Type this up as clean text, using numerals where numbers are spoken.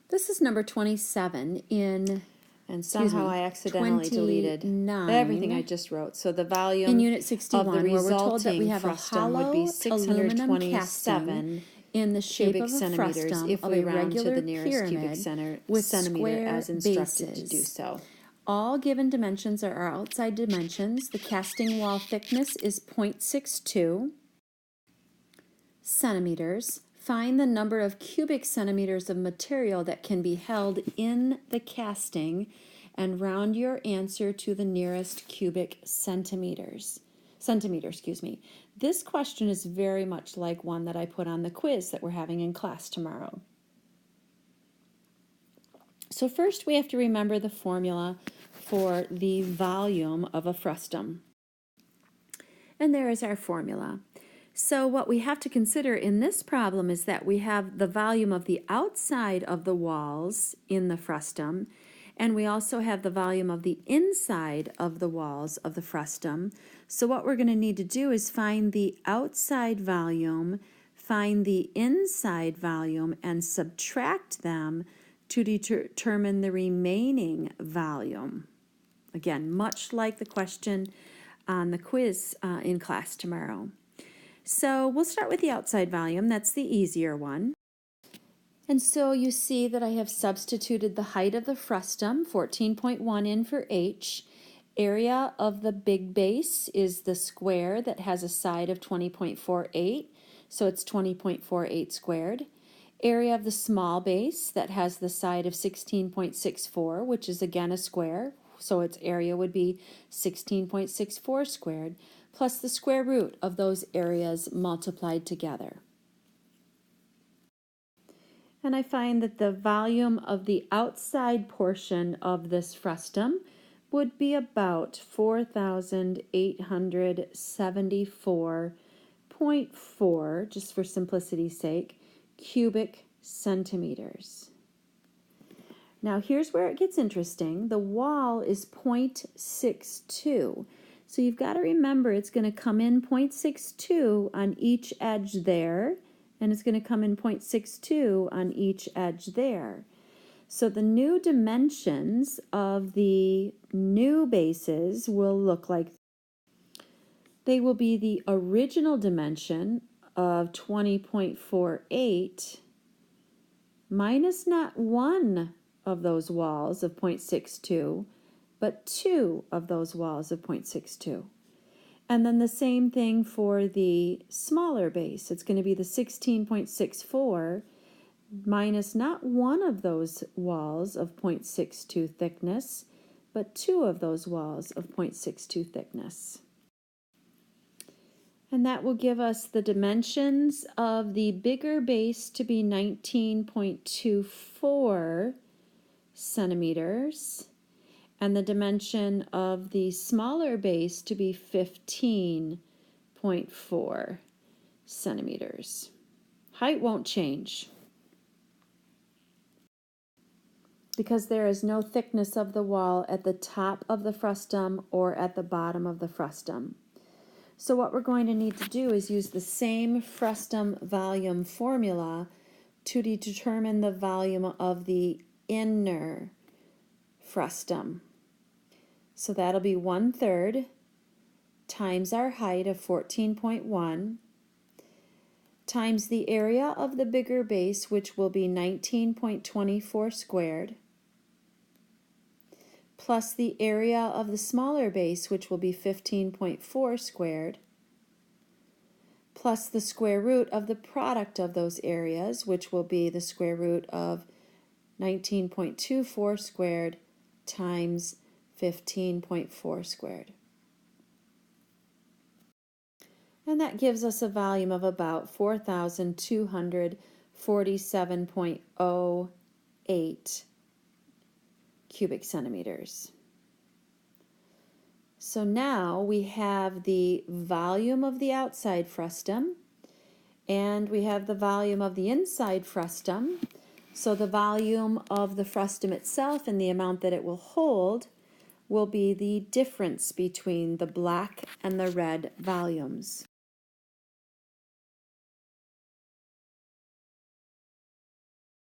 This is number 27 in, and somehow I accidentally deleted 29. everything I just wrote. So the volume In Unit of 61, the where we're told that we resulting have a frustum would be hollow aluminum 627 casting in the shape cubic of a centimeters frustum if of we a round to regular the nearest cubic pyramid with centimeter square as instructed bases. to do so. All given dimensions are our outside dimensions. The casting wall thickness is 0.62 centimeters. Find the number of cubic centimeters of material that can be held in the casting and round your answer to the nearest cubic centimeters. This question is very much like one that I put on the quiz that we're having in class tomorrow. So first we have to remember the formula for the volume of a frustum. And there is our formula. So what we have to consider in this problem is that we have the volume of the outside of the walls in the frustum, and we also have the volume of the inside of the walls of the frustum. So what we're going to need to do is find the outside volume, find the inside volume, and subtract them to determine the remaining volume. Again, much like the question on the quiz in class tomorrow. So we'll start with the outside volume. That's the easier one. And so you see that I have substituted the height of the frustum, 14.1 in for H. Area of the big base is the square that has a side of 20.48, so it's 20.48 squared. Area of the small base that has the side of 16.64, which is again a square, so its area would be 16.64 squared, plus the square root of those areas multiplied together. And I find that the volume of the outside portion of this frustum would be about 4,874.4, just for simplicity's sake, cubic centimeters. Now here's where it gets interesting. The wall is 0.62. So you've got to remember it's going to come in 0.62 on each edge there, and it's going to come in 0.62 on each edge there. So the new dimensions of the new bases will look like they will be the original dimension of 20.48 minus not one of those walls of 0.62, but two of those walls of 0.62. And then the same thing for the smaller base. It's going to be the 16.64 minus not one of those walls of 0.62 thickness, but two of those walls of 0.62 thickness. And that will give us the dimensions of the bigger base to be 19.24 centimeters, and the dimension of the smaller base to be 15.4 centimeters. Height won't change because there is no thickness of the wall at the top of the frustum or at the bottom of the frustum. So what we're going to need to do is use the same frustum volume formula to determine the volume of the inner frustum. So that'll be 1/3 times our height of 14.1 times the area of the bigger base, which will be 19.24 squared, plus the area of the smaller base, which will be 15.4 squared, plus the square root of the product of those areas, which will be the square root of 19.24 squared times 15.4 squared. And that gives us a volume of about 4,247.08 cubic centimeters. So now we have the volume of the outside frustum, and we have the volume of the inside frustum. So the volume of the frustum itself and the amount that it will hold will be the difference between the black and the red volumes.